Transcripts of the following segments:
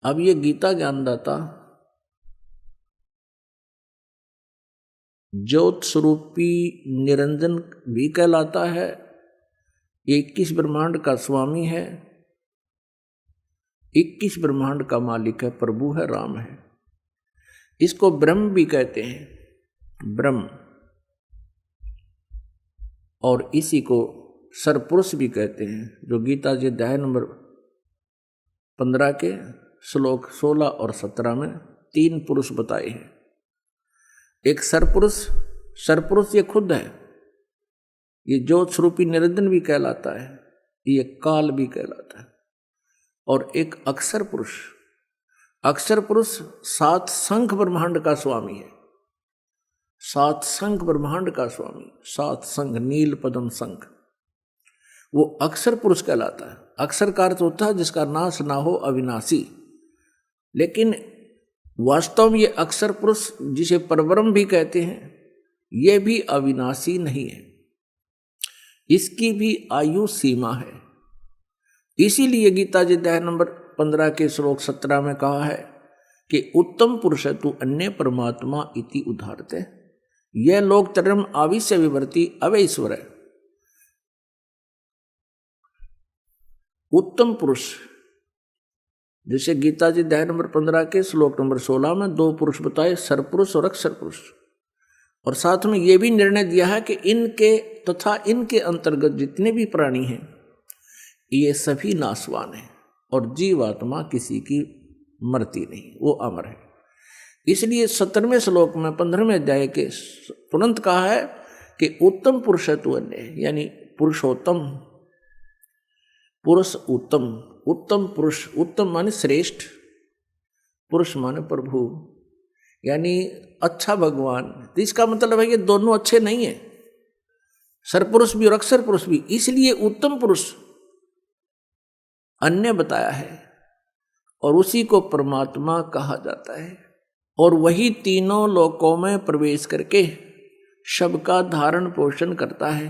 अब ये गीता ज्ञानदाता ज्योत स्वरूपी निरंजन भी कहलाता है, 21 ब्रह्मांड का स्वामी है, 21 ब्रह्मांड का मालिक है, प्रभु है, राम है। इसको ब्रह्म भी कहते हैं, ब्रह्म, और इसी को सरपुरुष भी कहते हैं, जो गीता जी अध्याय नंबर 15 के श्लोक 16 और 17 में 3 पुरुष बताए हैं। एक सरपुरुष, सरपुरुष ये खुद है, ये ज्योत स्वरूपी निरंजन भी कहलाता है, ये काल भी कहलाता है। और एक अक्षर पुरुष, अक्षर पुरुष 7 शंख ब्रह्मांड का स्वामी है, 7 शंख ब्रह्मांड का स्वामी, 7 शंख, नील पद्म शंख, वो अक्षर पुरुष कहलाता है। अक्षर का अर्थ होता है जिसका नाश ना हो, अविनाशी। लेकिन वास्तव में ये अक्षर पुरुष, जिसे परब्रह्म भी कहते हैं, ये भी अविनाशी नहीं है, इसकी भी आयु सीमा है। इसीलिए गीता जी अध्याय नंबर 15 के श्लोक 17 में कहा है कि उत्तम पुरुष है तू अन्य परमात्मा इति उदाहरते, यह लोक तरम आविश्य विवर्ती अवैश्वर है। उत्तम पुरुष, जैसे गीता जी अध्याय नंबर 15 के श्लोक नंबर 16 में 2 पुरुष बताए, सरपुरुष और अक्षर पुरुष, और साथ में यह भी निर्णय दिया है कि इनके तथा इनके अंतर्गत जितने भी प्राणी हैं ये सभी नाशवान हैं, और जीवात्मा किसी की मरती नहीं, वो अमर है। इसलिए 17वें श्लोक में 15वें अध्याय के तुरंत कहा है कि उत्तम पुरुष है तू अन्य, यानी पुरुषोत्तम, पुरुष उत्तम, उत्तम पुरुष, उत्तम माने श्रेष्ठ, पुरुष माने प्रभु, यानी अच्छा भगवान। तो इसका मतलब है कि दोनों अच्छे नहीं है, सरपुरुष भी और अक्षर पुरुष भी। इसलिए उत्तम पुरुष अन्य बताया है, और उसी को परमात्मा कहा जाता है, और वही तीनों लोकों में प्रवेश करके सबका धारण पोषण करता है,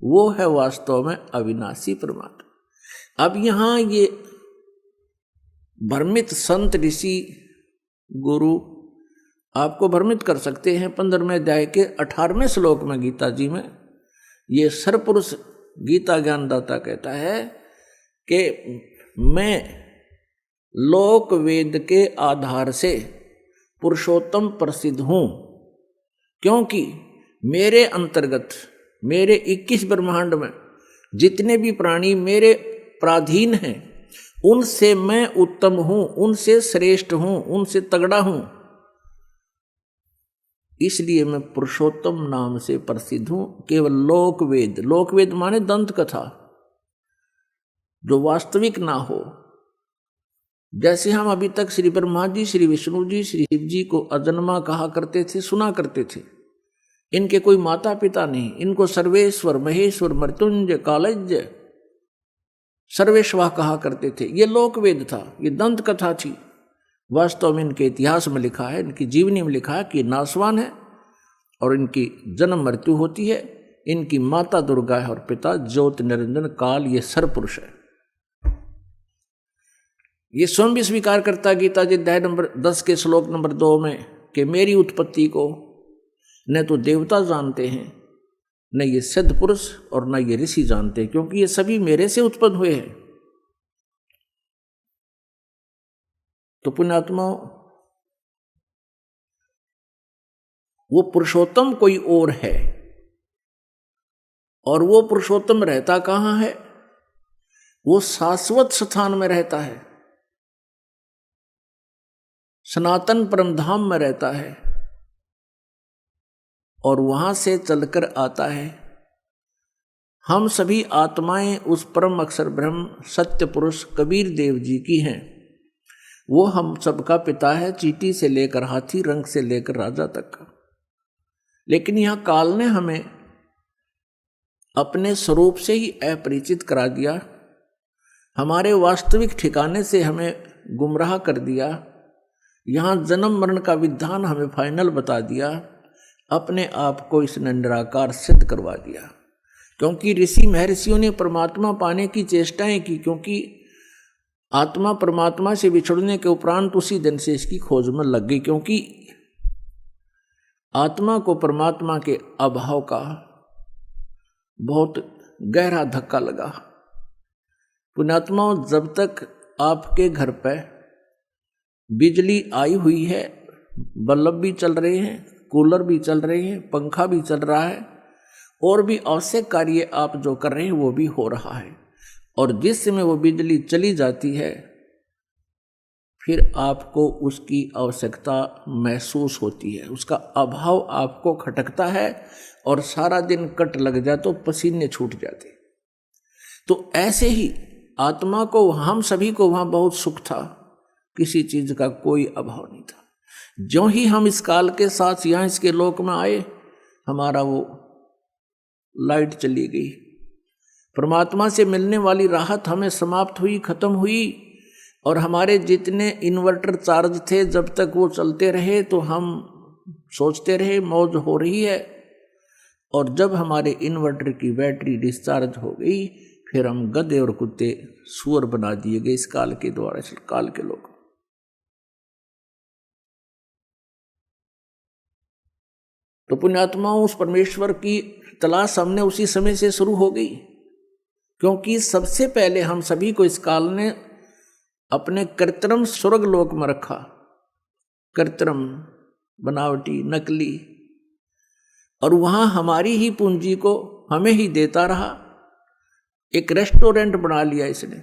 वो है वास्तव में अविनाशी परमात्मा। अब यहां ये भ्रमित संत, ऋषि, गुरु आपको भ्रमित कर सकते हैं। 15वें अध्याय के 18वें श्लोक में गीता जी में ये सरपुरुष गीता ज्ञानदाता कहता है कि मैं लोक वेद के आधार से पुरुषोत्तम प्रसिद्ध हूं, क्योंकि मेरे अंतर्गत, मेरे 21 ब्रह्मांड में जितने भी प्राणी मेरे पराधीन हैं, उनसे मैं उत्तम हूं, उनसे श्रेष्ठ हूं, उनसे तगड़ा हूं। इसलिए मैं पुरुषोत्तम नाम से प्रसिद्ध हूं। केवल लोकवेद, लोकवेद माने दंत कथा, जो वास्तविक ना हो। जैसे हम अभी तक श्री ब्रह्मा जी, श्री विष्णु जी, श्री शिव जी को अजन्मा कहा करते थे, सुना करते थे, इनके कोई माता पिता नहीं, इनको सर्वेश्वर, महेश्वर, मृत्युंजय, कालज्य, सर्वेश्वर कहा करते थे। ये लोकवेद था, ये दंत कथा थी। वास्तव में इनके इतिहास में लिखा है, इनकी जीवनी में लिखा है कि नासवान है और इनकी जन्म मृत्यु होती है। इनकी माता दुर्गा है और पिता ज्योत निरंजन काल, ये सरपुरुष है। ये स्वयं भी स्वीकार करता है गीता जी अध्याय नंबर 10 के श्लोक नंबर 2 में कि मेरी उत्पत्ति को न तो देवता जानते हैं, न ये सिद्ध पुरुष और न ये ऋषि जानते हैं, क्योंकि ये सभी मेरे से उत्पन्न हुए हैं। तो पुण्यात्मा, वो पुरुषोत्तम कोई और है, और वो पुरुषोत्तम रहता कहाँ है? वो शाश्वत स्थान में रहता है, सनातन परमधाम में रहता है, और वहां से चलकर आता है। हम सभी आत्माएं उस परम अक्षर ब्रह्म सत्य पुरुष कबीर देव जी की हैं। वो हम सबका पिता है, चींटी से लेकर हाथी, रंग से लेकर राजा तक का। लेकिन यह काल ने हमें अपने स्वरूप से ही अपरिचित करा दिया, हमारे वास्तविक ठिकाने से हमें गुमराह कर दिया। यहाँ जन्म मरण का विधान हमें फाइनल बता दिया, अपने आप को इसने निराकार सिद्ध करवा दिया। क्योंकि ऋषि महर्षियों ने परमात्मा पाने की चेष्टाएं की, क्योंकि आत्मा परमात्मा से बिछड़ने के उपरांत उसी दिन से इसकी खोज में लग गई, क्योंकि आत्मा को परमात्मा के अभाव का बहुत गहरा धक्का लगा। पुण्यात्माओं, जब तक आपके घर पर बिजली आई हुई है, बल्ब भी चल रहे हैं, कूलर भी चल रहे हैं, पंखा भी चल रहा है, और भी आवश्यक कार्य आप जो कर रहे हैं वो भी हो रहा है, और जिस समय वो बिजली चली जाती है फिर आपको उसकी आवश्यकता महसूस होती है, उसका अभाव आपको खटकता है, और सारा दिन कट लग जाए तो पसीने छूट जाते। तो ऐसे ही आत्मा को, हम सभी को वहाँ बहुत सुख था, किसी चीज का कोई अभाव नहीं था। ज्यों ही हम इस काल के साथ यहाँ इसके लोक में आए, हमारा वो लाइट चली गई, परमात्मा से मिलने वाली राहत हमें समाप्त हुई, खत्म हुई, और हमारे जितने इन्वर्टर चार्ज थे जब तक वो चलते रहे तो हम सोचते रहे मौज हो रही है, और जब हमारे इन्वर्टर की बैटरी डिस्चार्ज हो गई फिर हम गधे और कुत्ते सुअर बना दिए गए इस काल के द्वारा, इस काल के लोग। तो पुण्यात्माओं, उस परमेश्वर की तलाश हमने उसी समय से शुरू हो गई, क्योंकि सबसे पहले हम सभी को इस काल ने अपने कृत्रिम स्वर्ग लोक में रखा, कृत्रिम, बनावटी, नकली, और वहां हमारी ही पूंजी को हमें ही देता रहा। एक रेस्टोरेंट बना लिया इसने,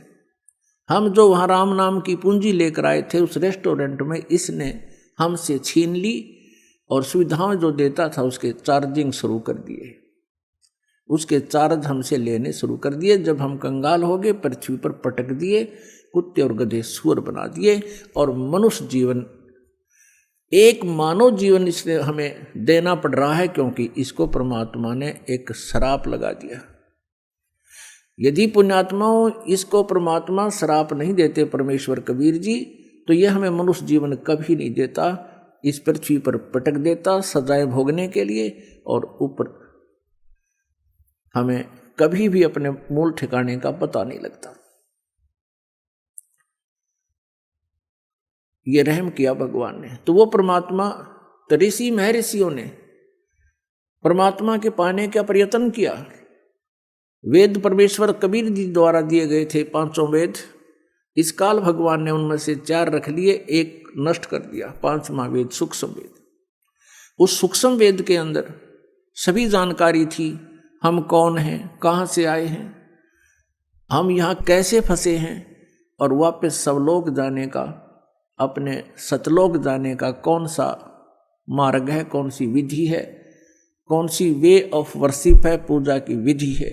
हम जो वहां राम नाम की पूंजी लेकर आए थे उस रेस्टोरेंट में इसने हमसे छीन ली, और सुविधाएं जो देता था उसके चार्जिंग शुरू कर दिए, उसके चार्ज हमसे लेने शुरू कर दिए। जब हम कंगाल हो गए, पृथ्वी पर पटक दिए, कुत्ते और गधे सुअर बना दिए, और मनुष्य जीवन, एक मानव जीवन इसने हमें देना पड़ रहा है, क्योंकि इसको परमात्मा ने एक श्राप लगा दिया। यदि पुण्यात्माओं इसको परमात्मा श्राप नहीं देते परमेश्वर कबीर जी, तो यह हमें मनुष्य जीवन कभी नहीं देता, इस पृथ्वी पर पटक देता सजाएं भोगने के लिए, और ऊपर हमें कभी भी अपने मूल ठिकाने का पता नहीं लगता। ये रहम किया भगवान ने। तो वो परमात्मा, ऋषि महर्षियों ने परमात्मा के पाने का प्रयत्न किया। वेद परमेश्वर कबीर जी द्वारा दिए गए थे 5 वेद, इस काल भगवान ने उनमें से 4 रख लिए, एक नष्ट कर दिया, 5वां वेद सूक्ष्म वेद। उस सूक्ष्म वेद के अंदर सभी जानकारी थी, हम कौन हैं, कहाँ से आए हैं, हम यहाँ कैसे फंसे हैं, और वापस सवलोक जाने का, अपने सतलोक जाने का कौन सा मार्ग है, कौन सी विधि है, कौन सी वे ऑफ वर्शिप है, पूजा की विधि है,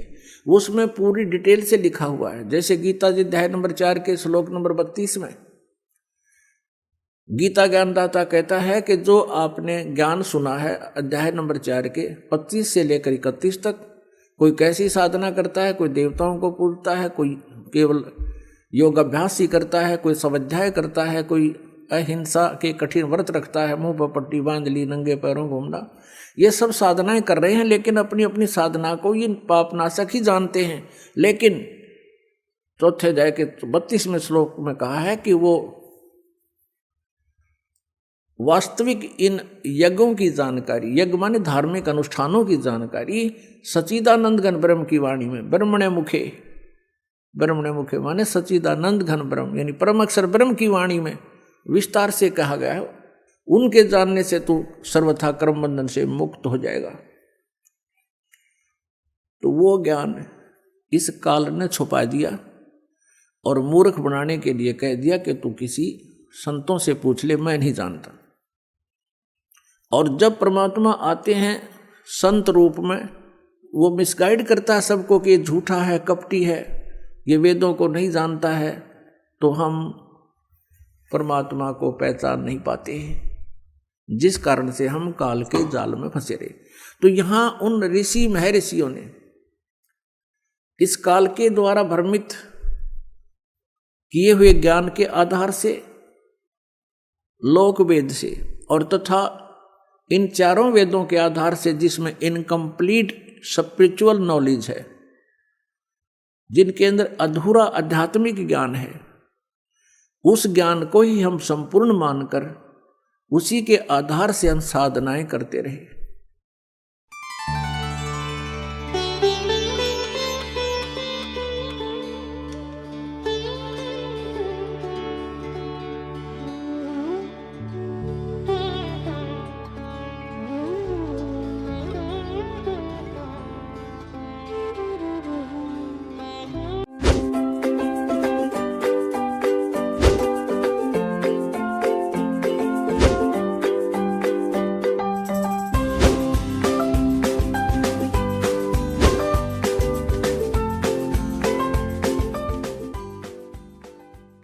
उसमें पूरी डिटेल से लिखा हुआ है। जैसे गीता जी अध्याय नंबर 4 के श्लोक नंबर 32 में गीता ज्ञानदाता कहता है कि जो आपने ज्ञान सुना है अध्याय नंबर 4 के 25 से लेकर 31 तक, कोई कैसी साधना करता है, कोई देवताओं को पूजता है, कोई केवल योग अभ्यास ही करता है, कोई स्वाध्याय करता है, कोई अहिंसा के कठिन व्रत रखता है, मुंह पर पट्टी बांध ली, नंगे पैरों घूमना, ये सब साधनाएं कर रहे हैं, लेकिन अपनी अपनी साधना को ये पापनाशक ही जानते हैं। लेकिन चौथे अध्याय के 32वें श्लोक में कहा है कि वो वास्तविक इन यज्ञों की जानकारी, यज्ञ माने धार्मिक अनुष्ठानों की जानकारी सच्चिदानंद घन ब्रह्म की वाणी में, ब्रह्मणे मुखे, ब्रह्मणे मुखे माने सच्चिदानंद घन ब्रह्म यानी परम अक्षर ब्रह्म की वाणी में विस्तार से कहा गया है। उनके जानने से तू सर्वथा कर्म बंधन से मुक्त हो जाएगा। तो वो ज्ञान इस काल ने छुपा दिया और मूर्ख बनाने के लिए कह दिया कि तू किसी संतों से पूछ ले, मैं नहीं जानता। और जब परमात्मा आते हैं संत रूप में, वो मिसगाइड करता है सबको कि ये झूठा है, कपटी है, ये वेदों को नहीं जानता है, तो हम परमात्मा को पहचान नहीं पाते हैं, जिस कारण से हम काल के जाल में फंसे रहे। तो यहाँ उन ऋषि महर्षियों ने इस काल के द्वारा भ्रमित किए हुए ज्ञान के आधार से, लोक वेद से और तथा इन 4 वेदों के आधार से, जिसमें इनकम्प्लीट स्पिरिचुअल नॉलेज है, जिनके अंदर अधूरा आध्यात्मिक ज्ञान है, उस ज्ञान को ही हम संपूर्ण मानकर उसी के आधार से हम साधनाएं करते रहे।